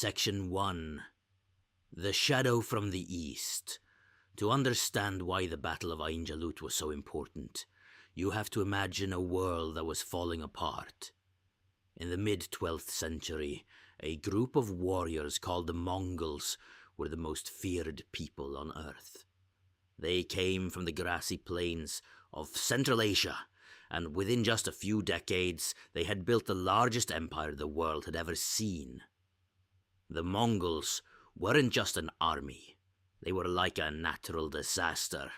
Section 1. The Shadow from the East. To understand why the Battle of Ain Jalut was so important, you have to imagine a world that was falling apart. In the mid-12th century, a group of warriors called the Mongols were the most feared people on Earth. They came from the grassy plains of Central Asia, and within just a few decades, they had built the largest empire the world had ever seen. The Mongols weren't just an army. They were like a natural disaster.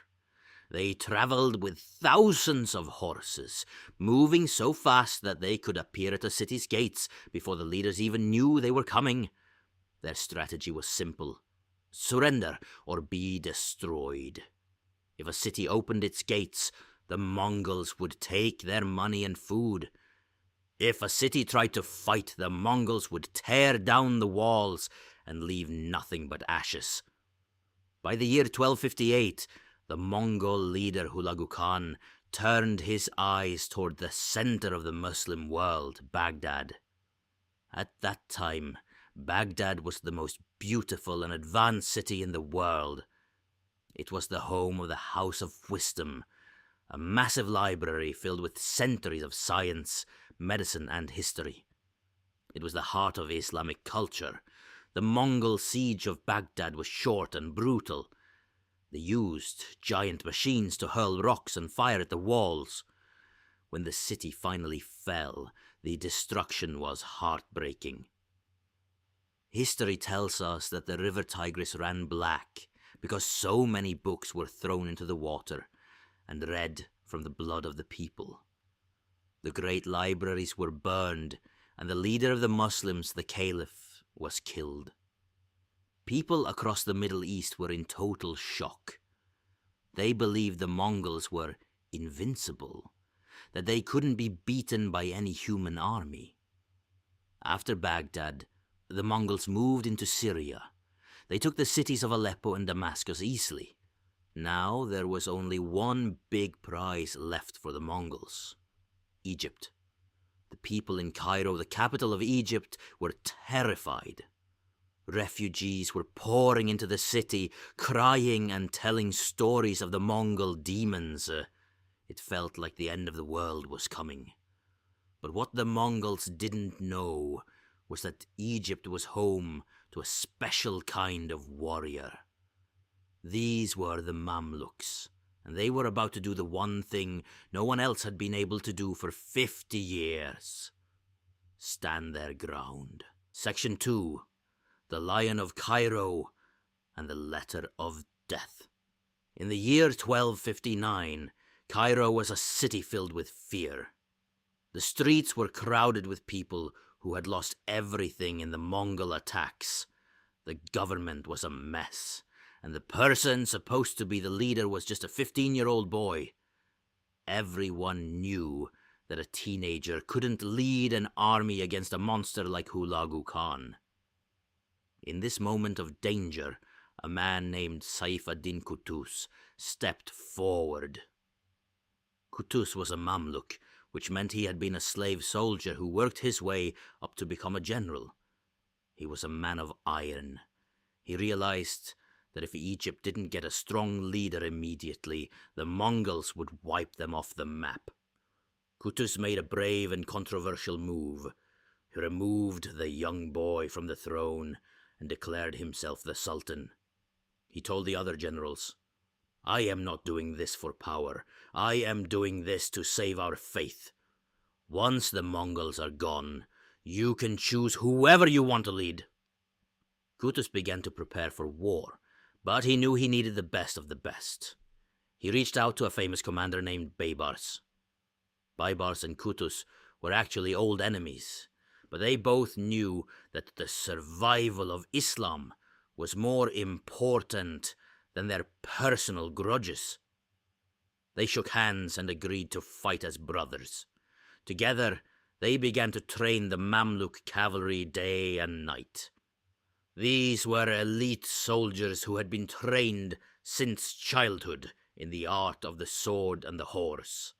They traveled with thousands of horses, moving so fast that they could appear at a city's gates before the leaders even knew they were coming. Their strategy was simple: surrender or be destroyed. If a city opened its gates, the Mongols would take their money and food. If a city tried to fight, the Mongols would tear down the walls and leave nothing but ashes. By the year 1258, the Mongol leader Hulagu Khan turned his eyes toward the center of the Muslim world, Baghdad. At that time, Baghdad was the most beautiful and advanced city in the world. It was the home of the House of Wisdom, a massive library filled with centuries of science, medicine, and history. It was the heart of Islamic culture. The Mongol siege of Baghdad was short and brutal. They used giant machines to hurl rocks and fire at the walls. When the city finally fell, the destruction was heartbreaking. History tells us that the river Tigris ran black because so many books were thrown into the water and read from the blood of the people. The great libraries were burned, and the leader of the Muslims, the Caliph, was killed. People across the Middle East were in total shock. They believed the Mongols were invincible, that they couldn't be beaten by any human army. After Baghdad, the Mongols moved into Syria. They took the cities of Aleppo and Damascus easily. Now there was only one big prize left for the Mongols: Egypt. The people in Cairo, the capital of Egypt, were terrified. Refugees were pouring into the city, crying and telling stories of the Mongol demons. It felt like the end of the world was coming. But what the Mongols didn't know was that Egypt was home to a special kind of warrior. These were the Mamluks, and they were about to do the one thing no one else had been able to do for 50 years. Stand their ground. Section 2. The Lion of Cairo and the Letter of Death. In the year 1259, Cairo was a city filled with fear. The streets were crowded with people who had lost everything in the Mongol attacks. The government was a mess, and the person supposed to be the leader was just a 15-year-old boy. Everyone knew that a teenager couldn't lead an army against a monster like Hulagu Khan. In this moment of danger, a man named Saif ad-Din Qutuz stepped forward. Qutuz was a Mamluk, which meant he had been a slave soldier who worked his way up to become a general. He was a man of iron. He realized that if Egypt didn't get a strong leader immediately, the Mongols would wipe them off the map. Qutuz made a brave and controversial move. He removed the young boy from the throne and declared himself the Sultan. He told the other generals, "I am not doing this for power. I am doing this to save our faith. Once the Mongols are gone, you can choose whoever you want to lead." Qutuz began to prepare for war, but he knew he needed the best of the best. He reached out to a famous commander named Baybars. Baybars and Qutuz were actually old enemies, but they both knew that the survival of Islam was more important than their personal grudges. They shook hands and agreed to fight as brothers. Together, they began to train the Mamluk cavalry day and night. These were elite soldiers who had been trained since childhood in the art of the sword and the horse.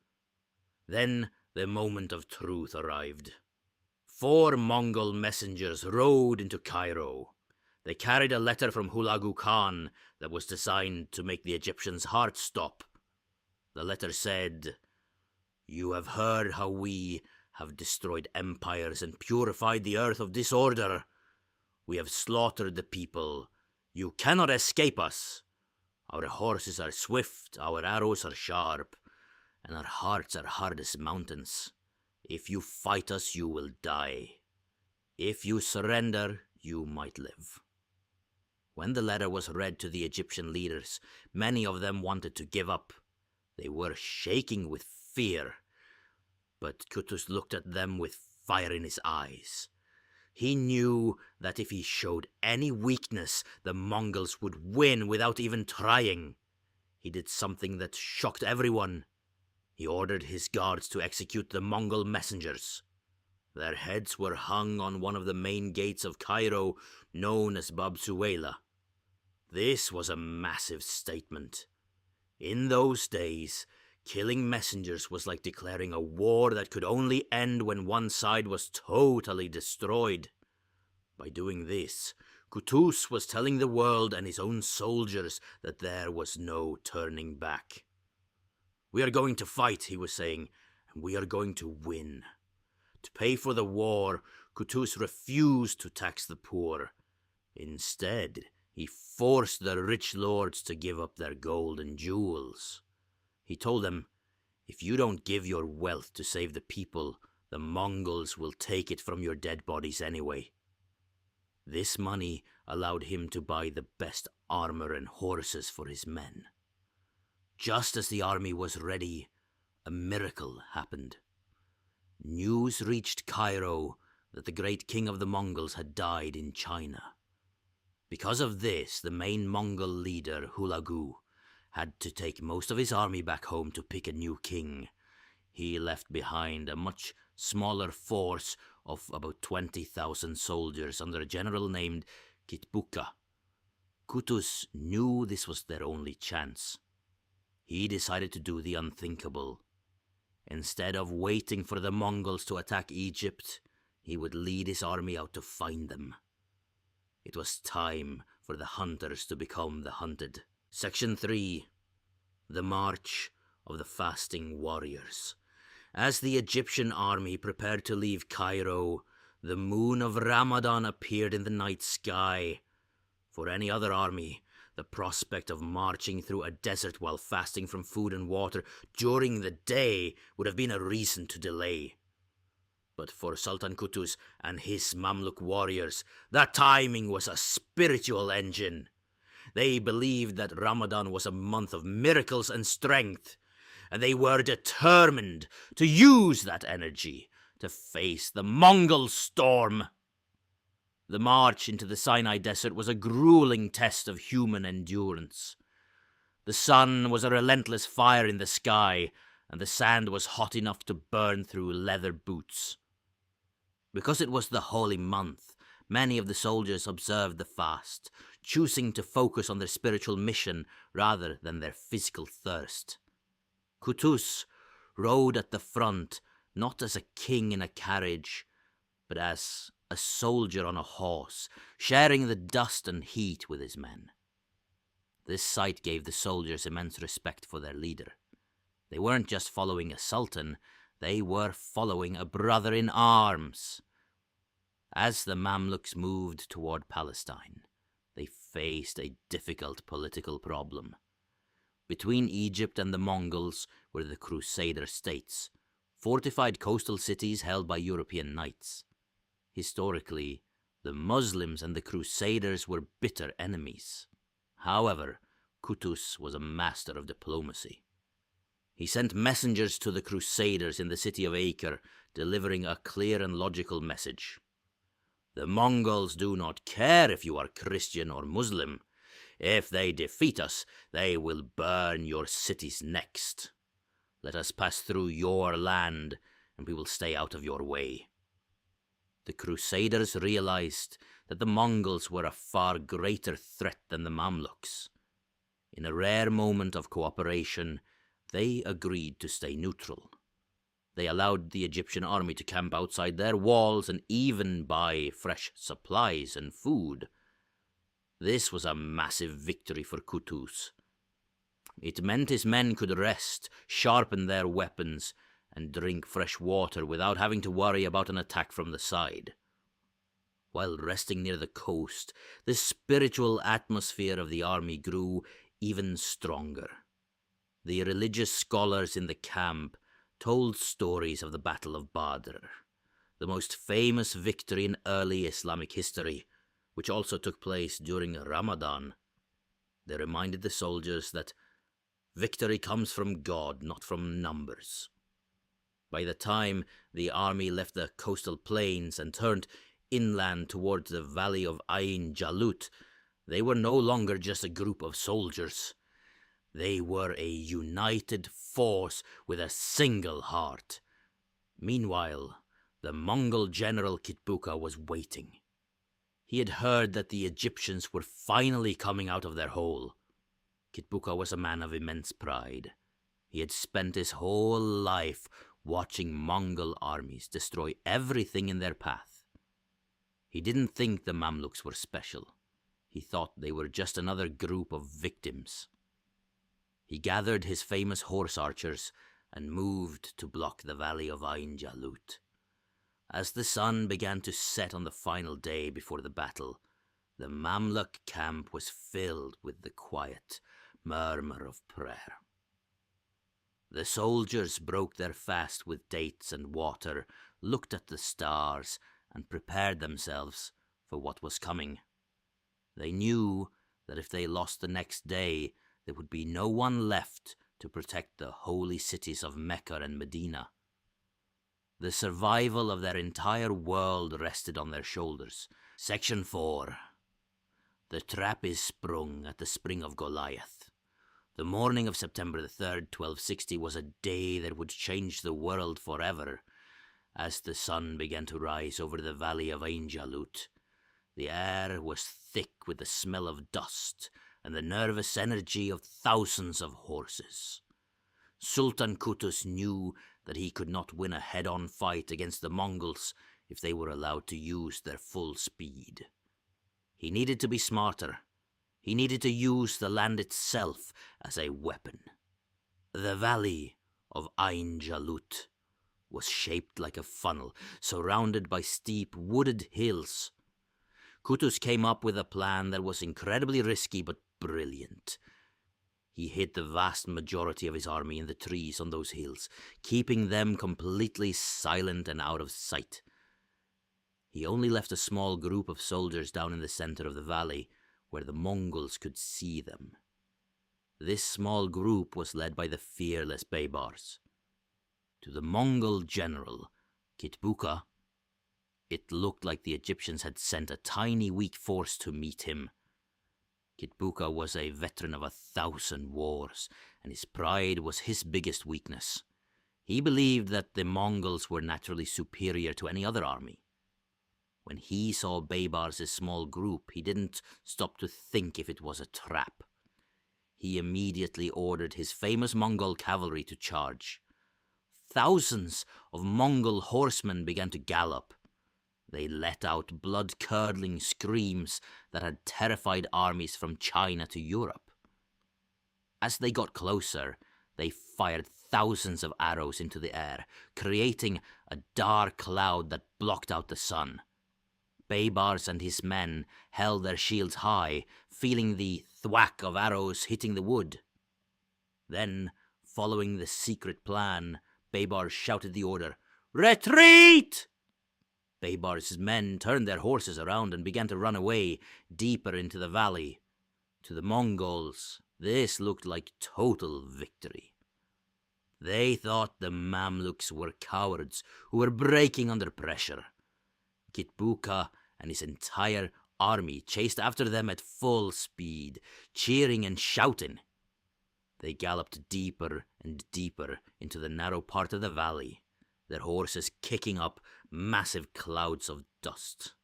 Then the moment of truth arrived. 4 Mongol messengers rode into Cairo. They carried a letter from Hulagu Khan that was designed to make the Egyptians' hearts stop. The letter said, "You have heard how we have destroyed empires and purified the earth of disorder. We have slaughtered the people. You cannot escape us. Our horses are swift, our arrows are sharp, and our hearts are hard as mountains. If you fight us, you will die. If you surrender, you might live." When the letter was read to the Egyptian leaders, many of them wanted to give up. They were shaking with fear. But Kutus looked at them with fire in his eyes. He knew that if he showed any weakness, the Mongols would win without even trying. He did something that shocked everyone. He ordered his guards to execute the Mongol messengers. Their heads were hung on one of the main gates of Cairo, known as Bab Suwaila. This was a massive statement. In those days, killing messengers was like declaring a war that could only end when one side was totally destroyed. By doing this, Kutus was telling the world and his own soldiers that there was no turning back. "We are going to fight," he was saying, "and we are going to win." To pay for the war, Kutus refused to tax the poor. Instead, he forced the rich lords to give up their gold and jewels. He told them, "If you don't give your wealth to save the people, the Mongols will take it from your dead bodies anyway." This money allowed him to buy the best armor and horses for his men. Just as the army was ready, a miracle happened. News reached Cairo that the great king of the Mongols had died in China. Because of this, the main Mongol leader, Hulagu, had to take most of his army back home to pick a new king. He left behind a much smaller force of about 20,000 soldiers under a general named Kitbuka. Kutus knew this was their only chance. He decided to do the unthinkable. Instead of waiting for the Mongols to attack Egypt, he would lead his army out to find them. It was time for the hunters to become the hunted. Section 3. The March of the Fasting Warriors. As the Egyptian army prepared to leave Cairo, the moon of Ramadan appeared in the night sky. For any other army, the prospect of marching through a desert while fasting from food and water during the day would have been a reason to delay. But for Sultan Kutus and his Mamluk warriors, that timing was a spiritual engine. They believed that Ramadan was a month of miracles and strength, and they were determined to use that energy to face the Mongol storm. The march into the Sinai desert was a grueling test of human endurance. The sun was a relentless fire in the sky, and the sand was hot enough to burn through leather boots. Because it was the holy month, many of the soldiers observed the fast, choosing to focus on their spiritual mission rather than their physical thirst. Kutus rode at the front, not as a king in a carriage, but as a soldier on a horse, sharing the dust and heat with his men. This sight gave the soldiers immense respect for their leader. They weren't just following a sultan, they were following a brother in arms. As the Mamluks moved toward Palestine, they faced a difficult political problem. Between Egypt and the Mongols were the Crusader states, fortified coastal cities held by European knights. Historically, the Muslims and the Crusaders were bitter enemies. However, Kutus was a master of diplomacy. He sent messengers to the Crusaders in the city of Acre, delivering a clear and logical message. The Mongols do not care if you are Christian or Muslim. If they defeat us, they will burn your cities next. Let us pass through your land, and we will stay out of your way. The Crusaders realized that the Mongols were a far greater threat than the Mamluks. In a rare moment of cooperation, they agreed to stay neutral. They allowed the Egyptian army to camp outside their walls and even buy fresh supplies and food. This was a massive victory for Qutuz. It meant his men could rest, sharpen their weapons, and drink fresh water without having to worry about an attack from the side. While resting near the coast, the spiritual atmosphere of the army grew even stronger. The religious scholars in the camp told stories of the Battle of Badr, the most famous victory in early Islamic history, which also took place during Ramadan. They reminded the soldiers that victory comes from God, not from numbers. By the time the army left the coastal plains and turned inland towards the valley of Ain Jalut, they were no longer just a group of soldiers. They were a united force with a single heart. Meanwhile, the Mongol general Kitbuka was waiting. He had heard that the Egyptians were finally coming out of their hole. Kitbuka was a man of immense pride. He had spent his whole life watching Mongol armies destroy everything in their path. He didn't think the Mamluks were special. He thought they were just another group of victims. He gathered his famous horse archers and moved to block the valley of Ain Jalut. As the sun began to set on the final day before the battle, the Mamluk camp was filled with the quiet murmur of prayer. The soldiers broke their fast with dates and water, looked at the stars, and prepared themselves for what was coming. They knew that if they lost the next day, there would be no one left to protect the holy cities of Mecca and Medina. The survival of their entire world rested on their shoulders. Section 4. The trap is sprung at the spring of Goliath. The morning of September the 3rd, 1260 was a day that would change the world forever. As the sun began to rise over the valley of Ain Jalut, the air was thick with the smell of dust and the nervous energy of thousands of horses. Sultan Qutuz knew that he could not win a head-on fight against the Mongols if they were allowed to use their full speed. He needed to be smarter. He needed to use the land itself as a weapon. The valley of Ain Jalut was shaped like a funnel, surrounded by steep wooded hills. Qutuz came up with a plan that was incredibly risky but brilliant. He hid the vast majority of his army in the trees on those hills, keeping them completely silent and out of sight. He only left a small group of soldiers down in the center of the valley, where the Mongols could see them. This small group was led by the fearless Baybars. To the Mongol general, Kitbuka, it looked like the Egyptians had sent a tiny weak force to meet him. Kitbuka was a veteran of 1,000 wars, and his pride was his biggest weakness. He believed that the Mongols were naturally superior to any other army. When he saw Baybars' small group, he didn't stop to think if it was a trap. He immediately ordered his famous Mongol cavalry to charge. Thousands of Mongol horsemen began to gallop. They let out blood-curdling screams that had terrified armies from China to Europe. As they got closer, they fired thousands of arrows into the air, creating a dark cloud that blocked out the sun. Baybars and his men held their shields high, feeling the thwack of arrows hitting the wood. Then, following the secret plan, Baybars shouted the order, "Retreat!" Baybars' men turned their horses around and began to run away deeper into the valley. To the Mongols, this looked like total victory. They thought the Mamluks were cowards who were breaking under pressure. Kitbuka and his entire army chased after them at full speed, cheering and shouting. They galloped deeper and deeper into the narrow part of the valley, their horses kicking up massive clouds of dust.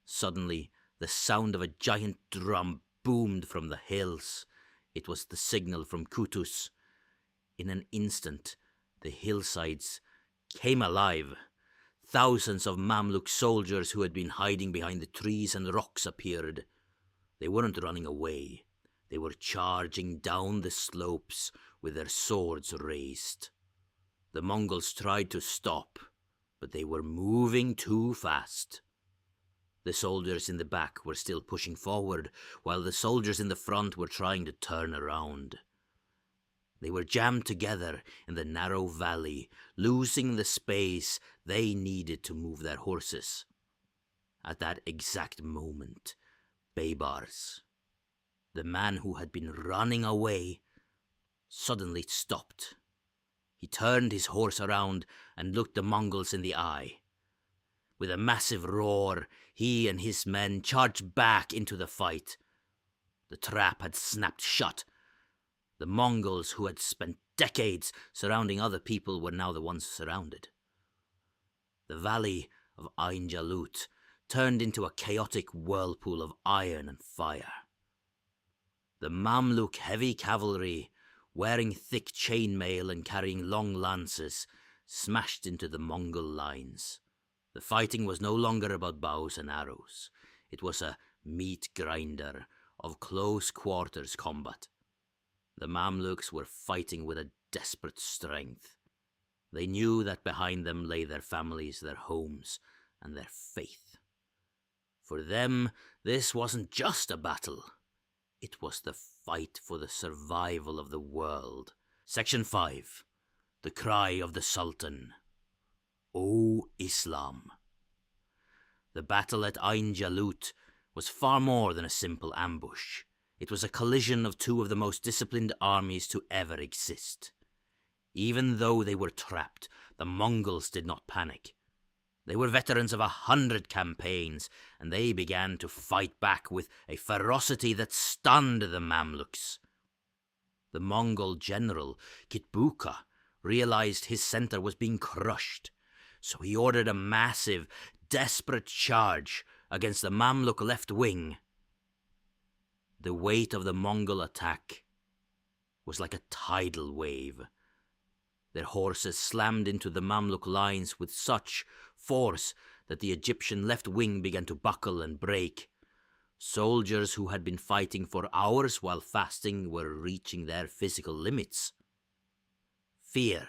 Suddenly, the sound of a giant drum boomed from the hills. It was the signal from Qutuz. In an instant, The hillsides came alive. Thousands of Mamluk soldiers who had been hiding behind the trees and rocks appeared. They weren't running away. They were charging down the slopes with their swords raised. The Mongols tried to stop, but they were moving too fast. The soldiers in the back were still pushing forward, while the soldiers in the front were trying to turn around. They were jammed together in the narrow valley, losing the space they needed to move their horses. At that exact moment, Baybars, the man who had been running away, suddenly stopped. He turned his horse around and looked the Mongols in the eye. With a massive roar, he and his men charged back into the fight. The trap had snapped shut. The Mongols, who had spent decades surrounding other people, were now the ones surrounded. The valley of Ain Jalut turned into a chaotic whirlpool of iron and fire. The Mamluk heavy cavalry, wearing thick chainmail and carrying long lances, smashed into the Mongol lines. The fighting was no longer about bows and arrows. It was a meat grinder of close quarters combat. The Mamluks were fighting with a desperate strength. They knew that behind them lay their families, their homes, and their faith. For them, this wasn't just a battle. It was the fight for the survival of the world. Section 5. The Cry of the Sultan. O Islam. The battle at Ain Jalut was far more than a simple ambush. It was a collision of two of the most disciplined armies to ever exist. Even though they were trapped, the Mongols did not panic. They were veterans of 100 campaigns, and they began to fight back with a ferocity that stunned the Mamluks. The Mongol general, Kitbuka, realized his center was being crushed, so he ordered a massive, desperate charge against the Mamluk left wing. The weight of the Mongol attack was like a tidal wave. Their horses slammed into the Mamluk lines with such force that the Egyptian left wing began to buckle and break. Soldiers who had been fighting for hours while fasting were reaching their physical limits. Fear,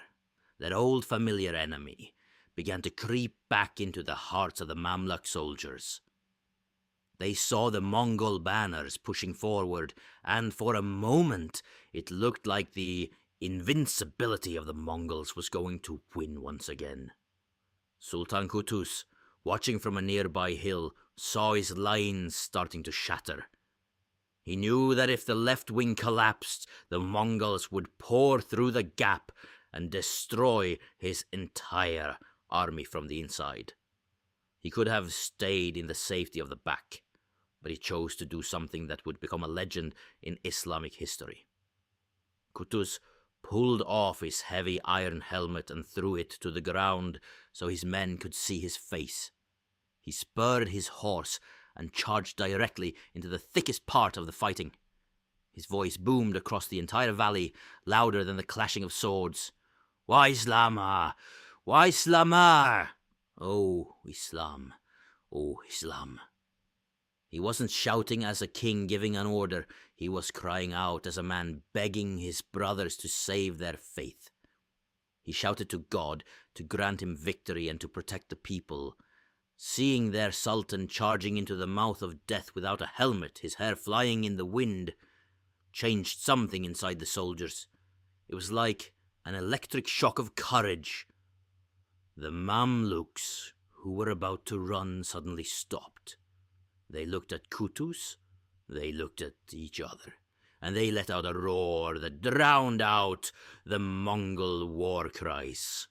that old familiar enemy, began to creep back into the hearts of the Mamluk soldiers. They saw the Mongol banners pushing forward, and for a moment it looked like the invincibility of the Mongols was going to win once again. Sultan Qutuz, watching from a nearby hill, saw his lines starting to shatter. He knew that if the left wing collapsed, the Mongols would pour through the gap and destroy his entire army from the inside. He could have stayed in the safety of the back, but he chose to do something that would become a legend in Islamic history. Qutuz pulled off his heavy iron helmet and threw it to the ground so his men could see his face. He spurred his horse and charged directly into the thickest part of the fighting. His voice boomed across the entire valley, louder than the clashing of swords. "Why Islamah? Why Islamah? Oh, Islam! Oh, Islam!" He wasn't shouting as a king giving an order. He was crying out as a man begging his brothers to save their faith. He shouted to God to grant him victory and to protect the people. Seeing their sultan charging into the mouth of death without a helmet, his hair flying in the wind, changed something inside the soldiers. It was like an electric shock of courage. The Mamluks, who were about to run, suddenly stopped. They looked at Qutuz, they looked at each other, and they let out a roar that drowned out the Mongol war cries.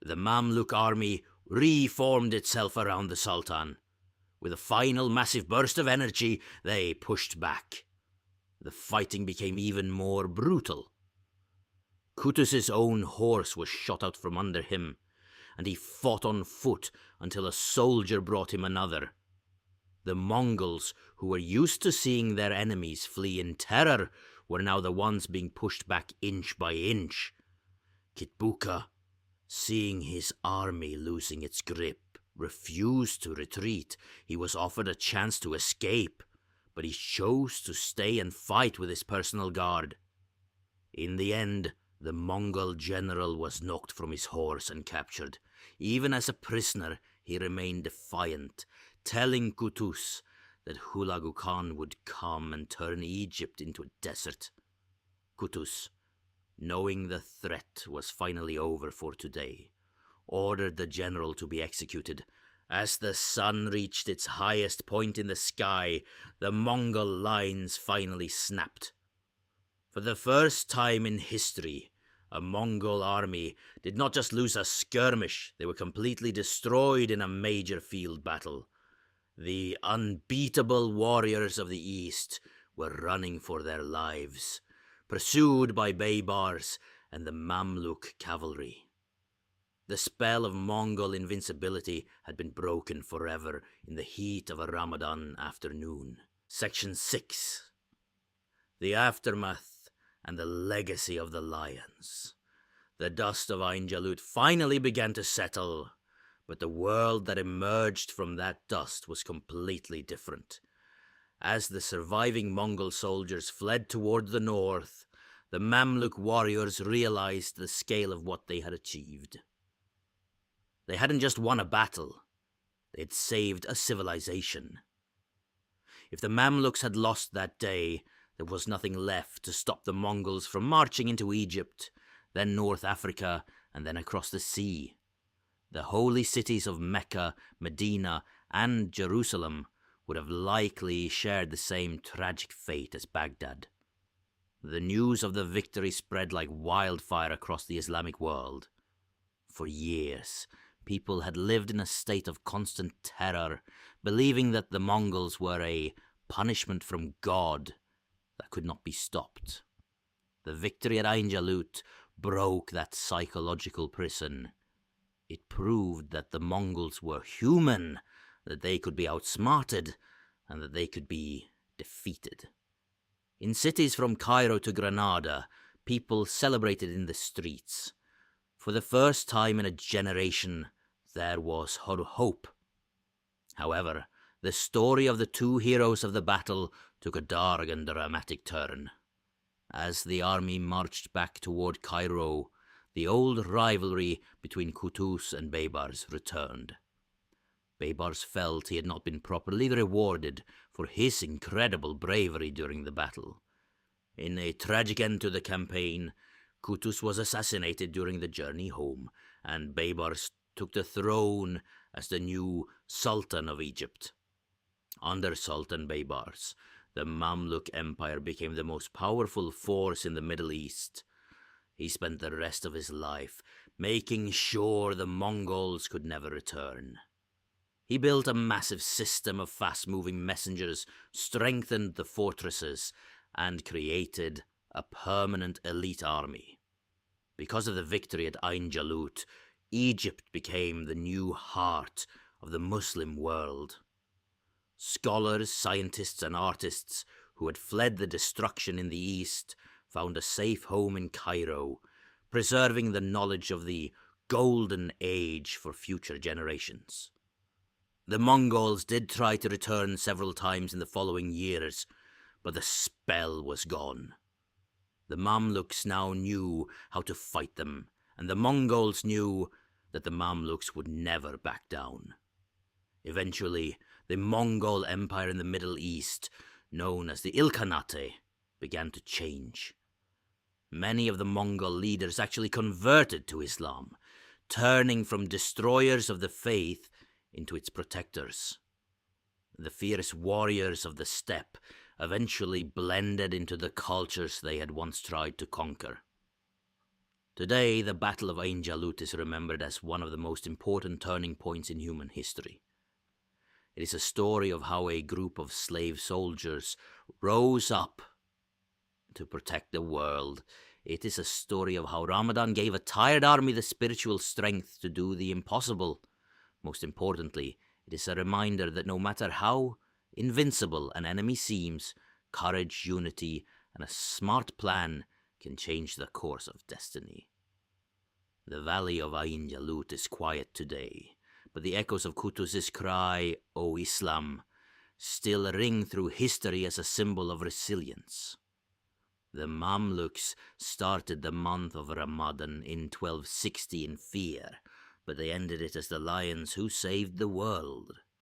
The Mamluk army reformed itself around the Sultan. With a final massive burst of energy, they pushed back. The fighting became even more brutal. Qutuz's own horse was shot out from under him, and he fought on foot until a soldier brought him another. The Mongols, who were used to seeing their enemies flee in terror, were now the ones being pushed back inch by inch. Kitbuka, seeing his army losing its grip, refused to retreat. He was offered a chance to escape, but he chose to stay and fight with his personal guard. In the end, the Mongol general was knocked from his horse and captured. Even as a prisoner, he remained defiant, telling Qutuz that Hulagu Khan would come and turn Egypt into a desert. Qutuz, knowing the threat was finally over for today, ordered the general to be executed. As the sun reached its highest point in the sky, the Mongol lines finally snapped. For the first time in history, a Mongol army did not just lose a skirmish, they were completely destroyed in a major field battle. The unbeatable warriors of the East were running for their lives, pursued by Baybars and the Mamluk cavalry. The spell of Mongol invincibility had been broken forever in the heat of a Ramadan afternoon. Section 6. The Aftermath and the Legacy of the Lions. The dust of Ain Jalut finally began to settle, but the world that emerged from that dust was completely different. As the surviving Mongol soldiers fled toward the north, the Mamluk warriors realized the scale of what they had achieved. They hadn't just won a battle, they had saved a civilization. If the Mamluks had lost that day, there was nothing left to stop the Mongols from marching into Egypt, then North Africa, and then across the sea. The holy cities of Mecca, Medina, and Jerusalem would have likely shared the same tragic fate as Baghdad. The news of the victory spread like wildfire across the Islamic world. For years, people had lived in a state of constant terror, believing that the Mongols were a punishment from God that could not be stopped. The victory at Ain Jalut broke that psychological prison. It proved that the Mongols were human, that they could be outsmarted, and that they could be defeated. In cities from Cairo to Granada, people celebrated in the streets. For the first time in a generation, there was hope. However, the story of the two heroes of the battle took a dark and dramatic turn. As the army marched back toward Cairo, the old rivalry between Qutuz and Baybars returned. Baybars felt he had not been properly rewarded for his incredible bravery during the battle. In a tragic end to the campaign, Qutuz was assassinated during the journey home, and Baybars took the throne as the new Sultan of Egypt. Under Sultan Baybars, the Mamluk Empire became the most powerful force in the Middle East. He spent the rest of his life making sure the Mongols could never return. He built a massive system of fast-moving messengers, strengthened the fortresses, and created a permanent elite army. Because of the victory at Ain Jalut, Egypt became the new heart of the Muslim world. Scholars, scientists, and artists who had fled the destruction in the East found a safe home in Cairo, preserving the knowledge of the golden age for future generations. The Mongols did try to return several times in the following years, but the spell was gone. The Mamluks now knew how to fight them, and the Mongols knew that the Mamluks would never back down. Eventually, the Mongol Empire in the Middle East, known as the Ilkhanate, began to change. Many of the Mongol leaders actually converted to Islam, turning from destroyers of the faith into its protectors. The fierce warriors of the steppe eventually blended into the cultures they had once tried to conquer. Today, the Battle of Ain Jalut is remembered as one of the most important turning points in human history. It is a story of how a group of slave soldiers rose up to protect the world. It is a story of how Ramadan gave a tired army the spiritual strength to do the impossible. Most importantly, it is a reminder that no matter how invincible an enemy seems, courage, unity, and a smart plan can change the course of destiny. The valley of Ain Jalut is quiet today, but the echoes of Qutuz's cry, O Islam, still ring through history as a symbol of resilience. The Mamluks started the month of Ramadan in 1260 in fear, but they ended it as the lions who saved the world.